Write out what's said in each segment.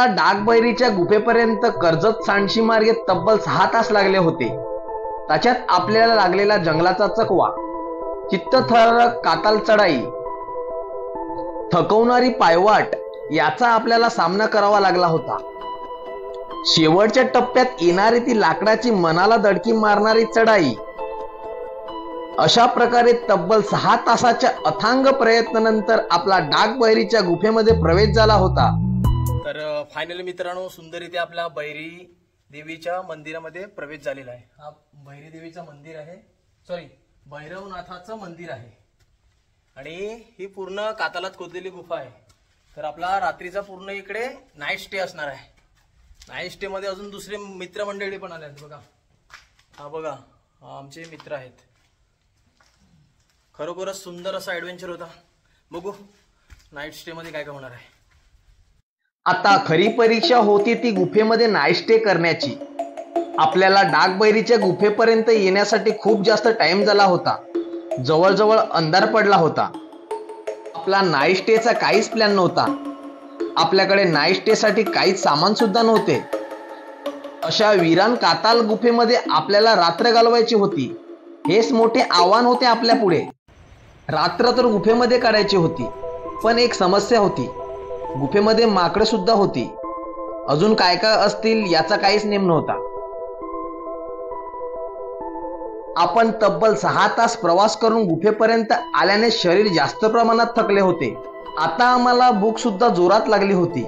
डागबैरीच्या गुफेपर्यंत कर्जत सांडशी मार्गे तब्बल 6 तास लागले होते। त्याच्यात आपल्याला लागलेला जंगलाचा चकवा, चित्तथरारक काताल चढाई, थकवणारी पायवाट याचा आपल्याला सामना करावा लागला होता। शेवटच्या टप्प्यात येणारी ती लाकडाची मनाला दडकी मारणारी चढाई, अशा प्रकारे तब्बल 6 तासाच्या अथांग प्रयत्नानंतर आपला डागबैरीच्या गुफेमध्ये प्रवेश झाला होता। तर फायनली मित्रांनो, सुंदररीत्या आपल्या बैरी देवीच्या मंदिरामध्ये प्रवेश झालेला आहे। हा बैरी देवीचं मंदिर आहे, सॉरी भैरवनाथाचं मंदिर आहे आणि ही पूर्ण कातालात खोदलेली गुफा आहे। तर आपला रात्रीचा पूर्ण इकडे नाईट स्टे असणार आहे। नाईट स्टे मध्ये अजून दुसरे मित्रमंडळी पण आले आहेत बघा। हा बघा, हा आमचे मित्र आहेत। खरोखरच सुंदर असा ऍडव्हेंचर होता। बघू नाईट स्टे मध्ये काय काय होणार आहे। आता खरी परीक्षा होती ती गुफेमध्ये नाईट स्टे करण्याची। आपल्याला डागबैरीच्या गुफेपर्यंत येण्यासाठी खूप जास्त टाइम झाला होता। जवळजवळ अंधार पडला होता। आपला नाईट स्टेचा काहीच प्लॅन नव्हता। आपल्याकडे नाईट स्टे साठी काहीच सामान सुद्धा नव्हते। अशा वीरान काताल गुफेमध्ये आपल्याला रात्र घालवायची होती। हेच मोठे आव्हान होते आपल्या पुढे। रात्र तर गुफेमध्ये काढायची होती, पण एक समस्या होती, गुफेमध्ये माकडे सुद्धा होती। अजून काय काय असतील याचा काहीच नेम नव्हता। आपण तब्बल 6 तास प्रवास करून गुफेपर्यंत आल्याने शरीर जास्त प्रमाणात थकले होते। आता आम्हाला भूक सुद्धा जोरात लागली होती।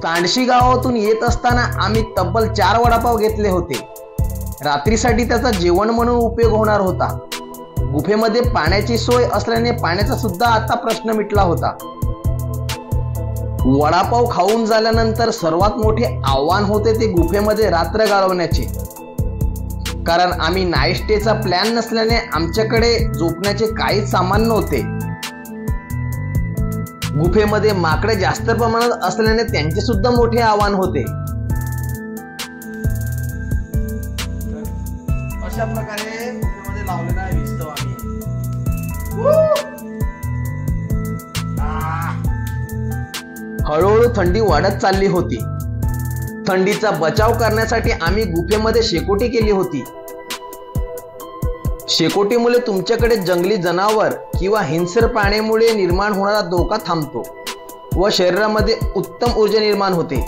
सांडशी गावातून येत असताना आम्ही तब्बल 4 वडापाव घेतले होते। रात्रीसाठी त्याचा जेवण म्हणून उपयोग होणार होता। गुफेमध्ये पाण्याची सोय असल्याने पाण्याचा सुद्धा आता प्रश्न मिटला होता। वडापाव खाऊन झाल्यानंतर सर्वात मोठे आव्हान होते ते गुफेमध्ये रात्र घालवण्याचे, कारण आम्ही नाईट स्टेचा प्लॅन नसल्याने आमच्याकडे झोपण्याचे काहीच सामान नव्हते। गुफेमध्ये माकडे जास्त प्रमाणात असल्याने त्यांचे सुद्धा मोठे आव्हान होते। अशा प्रकारे गुफेमध्ये लावलेला आहे विस्तव आम्ही। हळूहळू थंडी वाढत चालली होती। थंडीचा बचाव करण्यासाठी आम्ही गुफेमध्ये शेकोटी केली होती। शेकोटीमुळे तुमच्याकडे जंगली जनावर किंवा हिंस्र प्राण्यामुळे निर्माण होणारा धोका थांबतो व शरीरामध्ये उत्तम ऊर्जा निर्माण होते।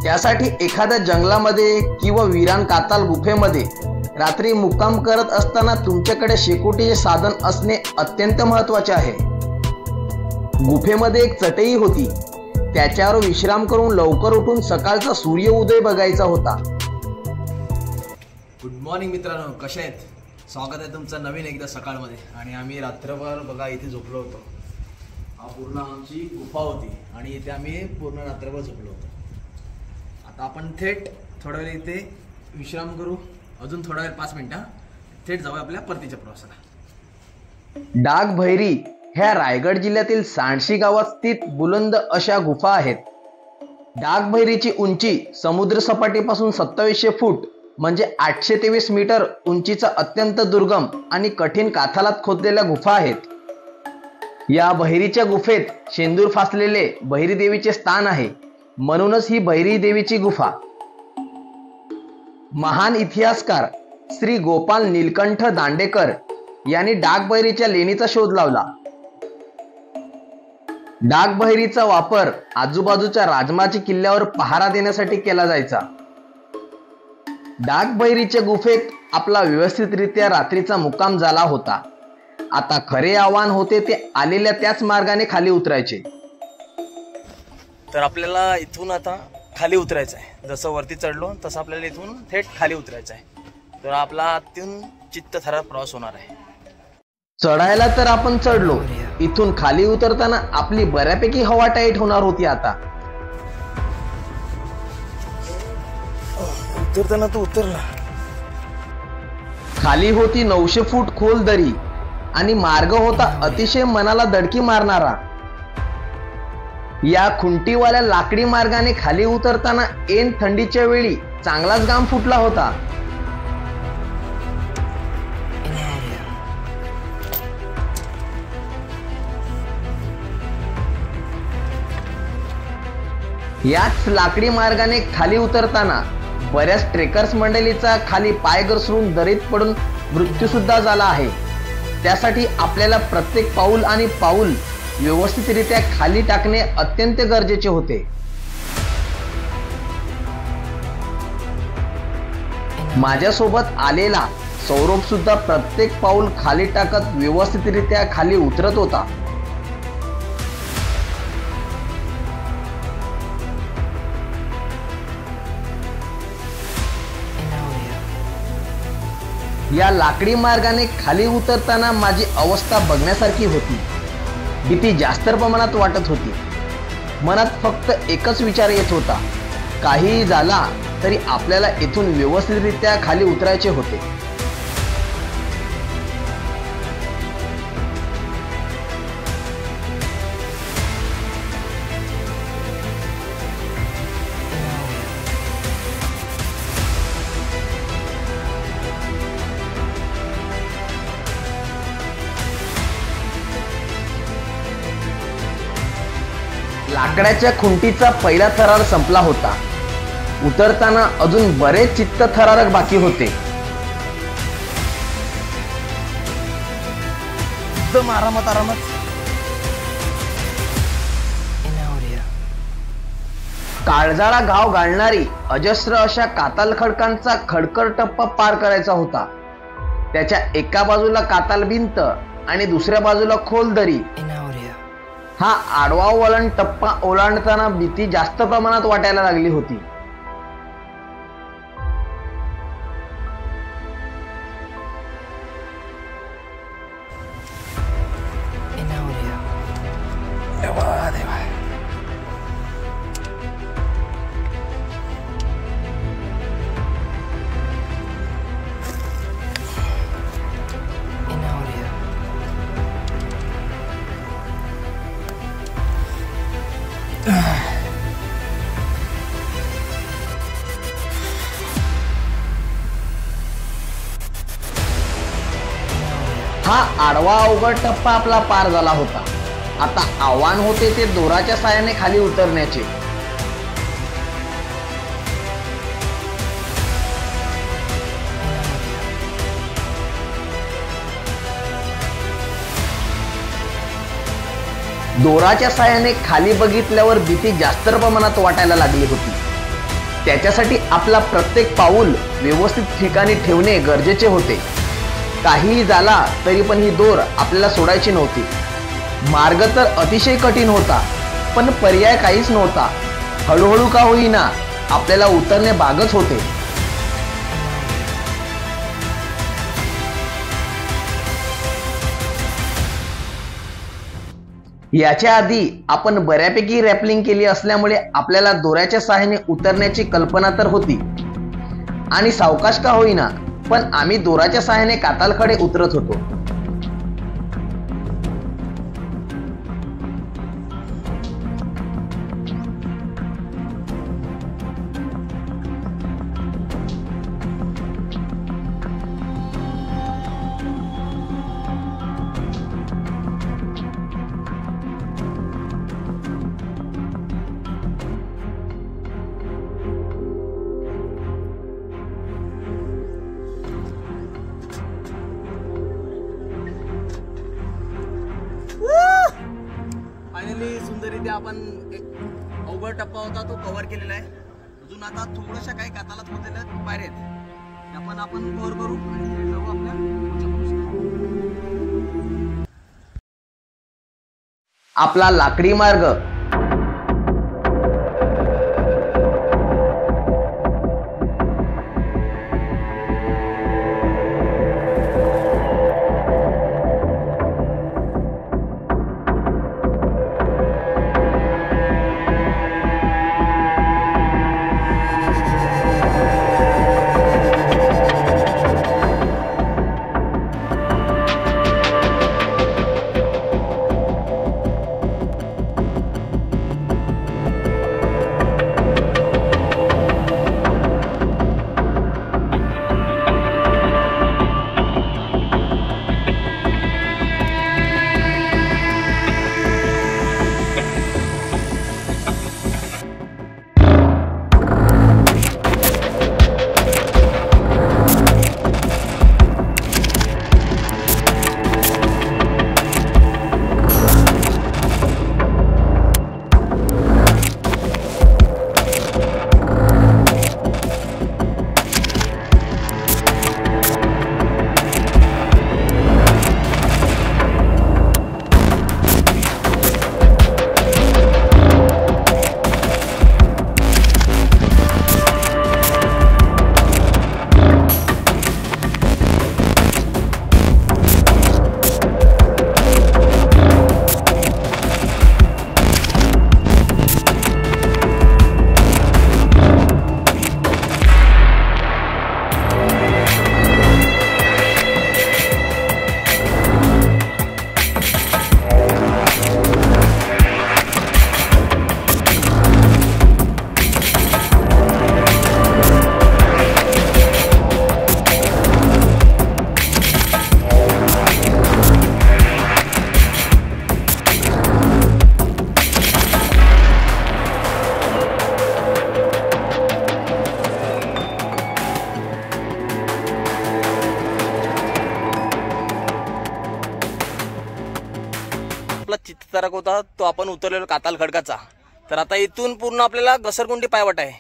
त्यासाठी एखाद्या जंगलामध्ये किंवा वीरान काताल गुफेमध्ये रात्री मुक्काम करत असताना तुमच्याकडे शेकोटीचे साधन असणे अत्यंत महत्त्वाचे आहे। गुफेमध्ये एक चटई होती, त्याच्यावर विश्राम करून लवकर उठून सकाळचा सूर्य उदय बघायचा होता। गुड मॉर्निंग मित्रांनो, कसे आहेत? स्वागत आहे तुमचं नवीन एकदा सकाळमध्ये। आणि आम्ही रात्रभर बघा इथे झोपलो होतो। हा पूर्ण आमची गुफा होती आणि इथे आम्ही पूर्ण रात्रभर झोपलो होतो। आता आपण थेट थोडा वेळ इथे विश्राम करू, अजून थोडा वेळ 5 मिनिटं थेट जाऊ आपल्या परतीच्या प्रवासाला। डागबैरी ह्या रायगड जिल्ह्यातील सांडशी गावात स्थित बुलंद अशा गुफा आहेत। डागबैरीची उंची समुद्र सपाटीपासून 2700 फूट म्हणजे 823 मीटर उंचीचा अत्यंत दुर्गम आणि कठीण काथालात खोदलेल्या गुफा आहेत। या बहिरीच्या गुफेत शेंदूर फासलेले बहिरी देवीचे स्थान आहे, म्हणूनच ही बहिरी देवीची गुफा। महान इतिहासकार श्री गोपाल नीलकंठ दांडेकर यांनी डागबैरीच्या लेणीचा शोध लावला। डागबैरीचा वापर आजूबाजूच्या राजमाची किल्ल्यावर पहारा देण्यासाठी केला जायचा। डागबैरीच्या गुफेत आपला व्यवस्थितरित्या रात्रीचा मुक्काम झाला होता। आता खरे आव्हान होते ते आलेल्या त्याच मार्गाने खाली उतरायचे। तर आपल्याला इथून आता खाली उतरायचं आहे। जसं वरती चढलो तसं आपल्याला इथून थेट खाली उतरायचं आहे। तर आपला इथून चित्तथरारक प्रवास होणार आहे। चढायला तर आपण चढलो, इथून खाली उतरताना आपली बऱ्यापैकी हवा टाईट होणार होती। आता उतरताना तो उतरला। खाली होती 900 फूट खोल दरी आणि मार्ग होता अतिशय मनाला दडकी मारणारा. या खुंटीवाल्या लाकडी मार्गाने खाली उतरताना ऐन थंडीच्या वेळी चांगलाच घाम फुटला होता. याच लाकडी मार्गाने खाली उतरताना बऱ्याच ट्रेकर्स मंडळीचा खाली पाय घसरून दरीत पडून मृत्यू सुद्धा झाला आहे. त्यासाठी आपल्याला प्रत्येक पाऊल आणि पाऊल व्यवस्थितरित्या खाली टाकणे अत्यंत गरजेचे होते. माझ्यासोबत आलेला सौरभ सुद्धा प्रत्येक पाऊल खाली टाकत व्यवस्थितरित्या खाली उतरत होता. या लाकडी मार्गाने खाली उतरताना माझी अवस्था बघण्यासारखी होती. भीती जास्त प्रमाणात वाटत होती. मनात फक्त एकच विचार येत होता, काहीही झाला तरी आपल्याला इथून व्यवस्थितरित्या खाली उतरायचे होते. लाकडाच्या खुंटीचा पहिला थरार संपला होता. उतरताना अजून बरेच चित्त थरारक बाकी होते. एकदम आरामात काळजाला घाव घालणारी अजस्र अशा काताल खडकांचा खडकर टप्पा पार करायचा होता. त्याच्या एका बाजूला काताल भिंत आणि दुसऱ्या बाजूला खोल दरी. हा आडवा वळण टप्पा ओलांडताना भीती जास्त प्रमाणात वाटायला लागली होती. हा आडवा अवघड टप्पा आपला पार झाला होता. आता आव्हान होते ते दोराच्या साहाय्याने खाली उतरण्याचे. दोराच्या साहाय्याने खाली बघितल्यावर भीती जास्त प्रमाणात वाटायला लागली होती. त्याच्यासाठी आपला प्रत्येक पाऊल व्यवस्थित ठिकाणी ठेवणे गरजेचे होते. काहीही झाला तरी पण ही दोर आपल्याला सोडायची नव्हती. मार्ग तर अतिशय कठीण होता, पण पर्याय काहीच नव्हता. हळूहळू का होईना आपल्याला उतरणे भागच होते. याच्या आधी आपण बऱ्यापैकी रॅपलिंग केली असल्यामुळे आपल्याला दोऱ्याच्या सहाय्याने उतरण्याची कल्पना तर होती. आणि सावकाश का होईना पण आम्ही दोराच्या सहाय्याने कातालकडे उतरत होतो. फायनली सुंदररीत्या आपण एक अवघड टप्पा होता तो कव्हर केलेला आहे. अजून आता थोड्याशा काही कातालात होतेल्या पायऱ्या आहेत, त्या पण आपण कव्हर करू आणि जाऊ आपल्या पुढच्या प्रवासाला. आपला लाकडी मार्ग चित्ततारक होता तो आपण उतरलेलो काताल खडकाचा. तर आता इथून पूर्ण आपल्याला घसरगुंडी पायवाट आहे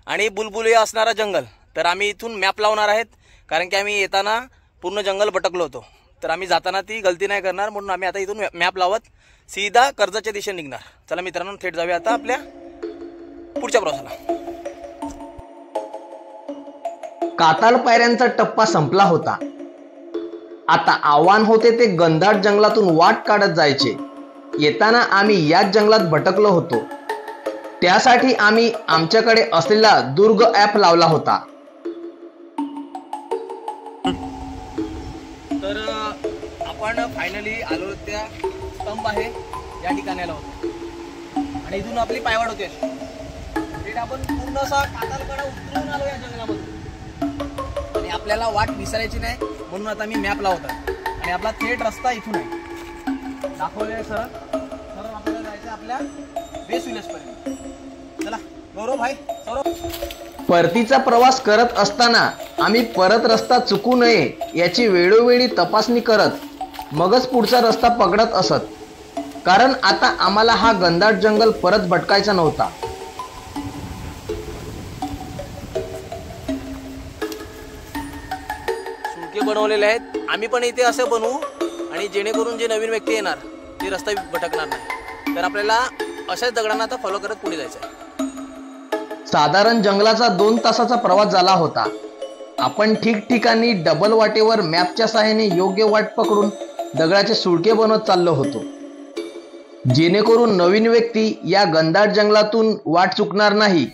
आणि बुलबुली असणारा जंगल. तर आम्ही इथून मॅप लावणार आहेत, कारण की आम्ही येताना पूर्ण जंगल भटकलो होतो. तर आम्ही जाताना ती गलती नाही करणार, म्हणून आम्ही आता इथून मॅप लावत सीधा कर्जतच्या दिशेने निघणार. चला मित्रांनो, थेट जाऊया आता आपल्या पुढच्या प्रवासाला. काताल पायऱ्यांचा टप्पा संपला होता. आता आव्हान होते ते घनदाट जंगलातून वाट काढत जायचे. येताना आम्ही याच जंगलात भटकलो होतो. त्यासाठी आम्ही आमच्याकडे असलेला दुर्ग ॲप लावला होता. तर आपण फायनली आलो त्या स्तंभ आहे या ठिकाणी आलो होतो आणि इथून आपली पायवाट होती अशी. आपण पूर्ण असा कातालकडे उतरून आलो या जंगलामध्ये आणि आपल्याला वाट विसरायची नाही, म्हणून आता मी मॅप लावतो आणि आपला थेट रस्ता इथून आहे दाखवले सर. आपल्याला जायचं आपल्या बेस विलेजपर्यंत. चला गौरव भाई, सौरभ. परतीचा प्रवास करत असताना आम्ही परत रस्ता चुकू नये याची वेळोवेळी तपासणी करत मगच पुढचा रस्ता पकडत असत, कारण आता आम्हाला हा घनदाट जंगल परत भटकायचा नव्हता. सुळके बनवलेले आहेत, आम्ही पण इथे असं बनवू आणि जेणेकरून जे नवीन व्यक्ती येणार ते रस्ता भटकणार नाही. तर आपल्याला अशाच दगडांना आता फॉलो करत पुढे जायचं आहे. साधारण जंगलाचा 2 तासाचा प्रवास झाला होता. आपण ठिकठिकाणी डबल वाटेवर मॅपच्या सहाय्याने योग्य वाट पकडून दगडाचे सुळके बनवत चाललो होतो, जेणेकरून नवीन व्यक्ती या घनदाट जंगलातून वाट चुकणार नाही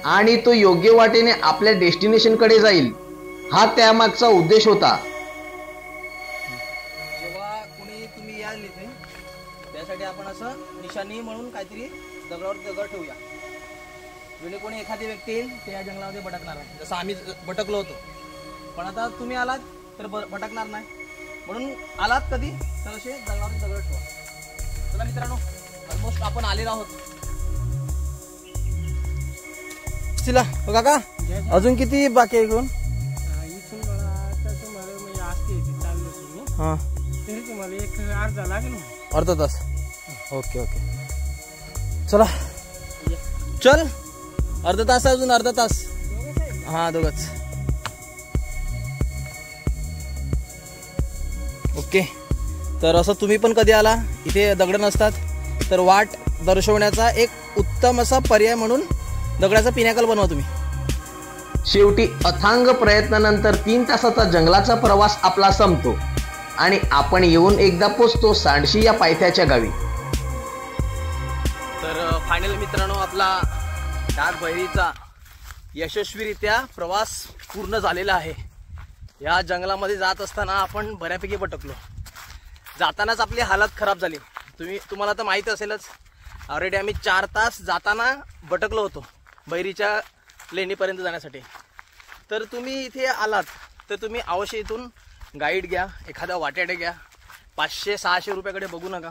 आणि तो योग्य वाटेने आपल्या डेस्टिनेशन कडे जाईल. हा त्यामागचा उद्देश होता. जेव्हा कोणी तुम्ही याल इथे, त्यासाठी आपण असं निशाणी म्हणून काहीतरी दगडावर दगड ठेवूया. म्हणजे कोणी एखादी व्यक्ती येईल ते या जंगलामध्ये भटकणार आहे, जसं आम्ही भटकलो होतो. पण आता तुम्ही आलात तर भटकणार नाही, म्हणून आलात कधी तर असे दगडावर दगड ठेवा. चला मित्रांनो, ऑलमोस्ट आपण आलेलो आहोत. चला काका, अजून किती बाकी आहे इकडून? हां, तरी तुम्हाला एक अर्धा लागेल. अर्धा तास. ओके ओके, चला चल. अर्धा तास अजून अर्धा तास. हां, दोघंच. ओके. तर असं तुम्ही पण कधी आला इथे दगड नसतात तर वाट दर्शवण्याचा एक उत्तम असा पर्याय म्हणून दगडाचा पिनॅकल बनवा तुम्ही. शेवटी अथांग प्रयत्नानंतर 3 तासाचा जंगलाचा प्रवास आपला संपतो आणि आपण येऊन एकदा पोचतो सांडशी या पायथ्याच्या गावी. तर फायनल मित्रांनो, आपला डागबैरीचा यशस्वीरित्या प्रवास पूर्ण झालेला आहे. या जंगलामध्ये जात असताना आपण बऱ्यापैकी भटकलो. जातानाच आपली हालत खराब झाली. तुम्हाला तर माहीत असेलच, ऑलरेडी आम्ही 4 तास जाताना भटकलो होतो बैरीच्या लेणीपर्यंत जाण्यासाठी. तर तुम्ही इथे आलात तर तुम्ही अवश्य इथून गाईड घ्या, एखादा वाट्याडे घ्या. 500-600 रुपयाकडे बघू नका,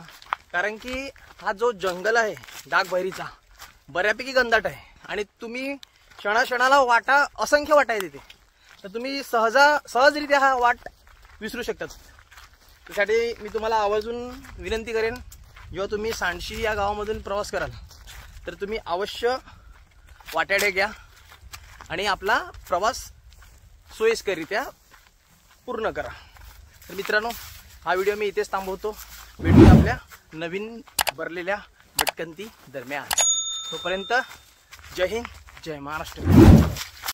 कारण की हा जो जंगल आहे डागबैरीचा बऱ्यापैकी घनदाट आहे आणि तुम्ही क्षणाक्षणाला वाटा, असंख्य वाटा आहे तिथे. तर तुम्ही सहजरित्या हा वाट विसरू शकतात. त्यासाठी मी तुम्हाला आवर्जून विनंती करेन, जेव्हा तुम्ही सांडशी या गावामधून प्रवास कराल तर तुम्ही अवश्य वाट्याडे घ्या आणि आपला प्रवास सोयीस्कररित्या पूर्ण करा. तर मित्रांनो, हा व्हिडिओ मी इथेच थांबवतो. भेटूया आपल्या नवीन भरलेल्या भटकंती दरम्यान. तोपर्यंत जय हिंद, जय महाराष्ट्र.